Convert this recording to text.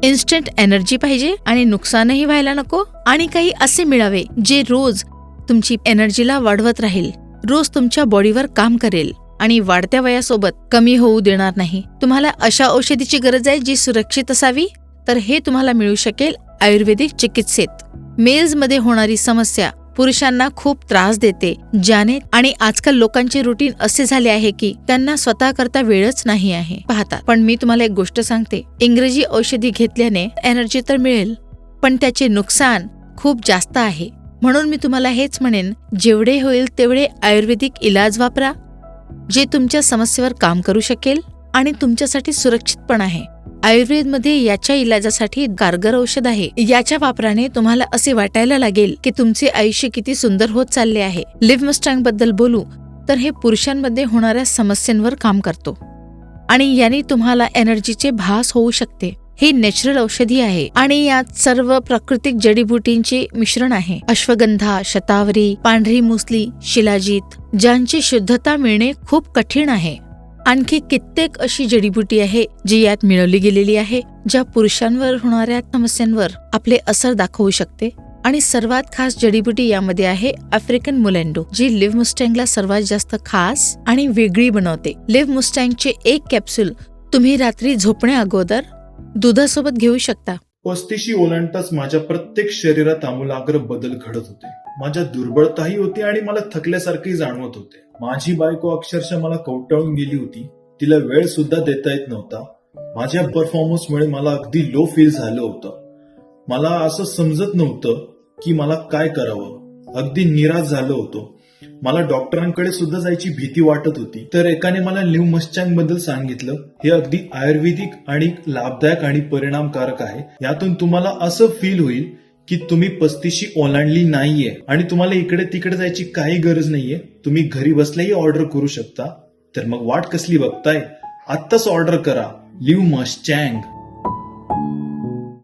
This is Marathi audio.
इन्स्टंट एनर्जी पाहिजे आणि नुकसानही व्हायला नको, आणि काही असे मिळावे जे रोज तुमची एनर्जीला वाढवत राहील, रोज तुमच्या बॉडीवर काम करेल आणि वाढत्या वयासोबत कमी होऊ देणार नाही. तुम्हाला अशा औषधीची गरज आहे जी सुरक्षित असावी, तर हे तुम्हाला मिळू शकेल आयुर्वेदिक चिकित्सेत. मेल्समध्ये होणारी समस्या पुरुषांना खूप त्रास देते, ज्याने आणि आजकाल लोकांचे रुटीन असे झाले आहे की त्यांना स्वतः करता वेळच नाही आहे पाहतात. पण मी तुम्हाला एक गोष्ट सांगते, इंग्रजी औषधी घेतल्याने एनर्जी तर मिळेल, पण त्याचे नुकसान खूप जास्त आहे. म्हणून मी तुम्हाला हेच म्हणेन, जेवढे होईल तेवढे आयुर्वेदिक इलाज वापरा, जे तुमच्या समस्येवर काम करू शकेल आणि तुमच्यासाठी सुरक्षित पण आहे. आयुर्वेदमध्ये याच्या इलाजासाठी कारगर औषध आहे. याच्या वापराने तुम्हाला असे वाटायला लागेल की तुमचे आयुष्य किती सुंदर होत चालले आहे. लिव्ह मस्टँग बद्दल बोलू तर हे पुरुषांमध्ये होणाऱ्या समस्यांवर काम करतो आणि याने तुम्हाला एनर्जीचे भास होऊ शकते. हे नॅचरल औषधी आहे आणि यात सर्व प्राकृतिक जडीबुटींचे मिश्रण आहे. अश्वगंधा, शतावरी, पांढरी मुसली, शिलाजीत, ज्यांची शुद्धता मिळणे खूप कठीण आहे. आणखी कित्येक अशी जडीबुटी आहे जी यात मिळवली गेलेली आहे, ज्या पुरुषांवर होणाऱ्या समस्यांवर आपले असर दाखवू शकते. आणि सर्वात खास जडीबुटी यामध्ये आहे आफ्रिकन मुलेंडो, जी लिव्ह मुस्टँगला सर्वात जास्त खास आणि वेगळी बनवते. लिव्ह मुस्टँगचे एक कॅप्सूल तुम्ही रात्री झोपण्या अगोदर दुधासोबत घेऊ शकता. 35 ओलांडताच माझ्या प्रत्येक शरीरात आमूलाग्र बदल घडत होते. माझ्या दुर्बळताही होती आणि मला थकल्यासारखंही जाणवत होते. माझी बायको अक्षरशः मला कवटाळून गेली होती. तिला वेळ सुद्धा देता येत नव्हता. माझ्या परफॉर्मन्समुळे मला अगदी लो फील झालं होतं. मला असं समजत नव्हतं की मला काय करावं. अगदी निराश झालो होतो. मला डॉक्टरांकडे सुद्धा जायची भीती वाटत होती. तर एकाने मला लिव्ह मस्टँग बद्दल सांगितलं. हे अगदी आयुर्वेदिक आणि लाभदायक आणि परिणामकारक आहे. यातून तुम्हाला असं फील होईल की तुम्ही 35 ओलांडली नाहीये आणि तुम्हाला इकडे तिकडे जायची काही गरज नाहीये. तुम्ही घरी बसल्याही ऑर्डर करू शकता. तर मग वाट कसली बघताय? आत्ताच ऑर्डर करा लिव्ह मस्टँग.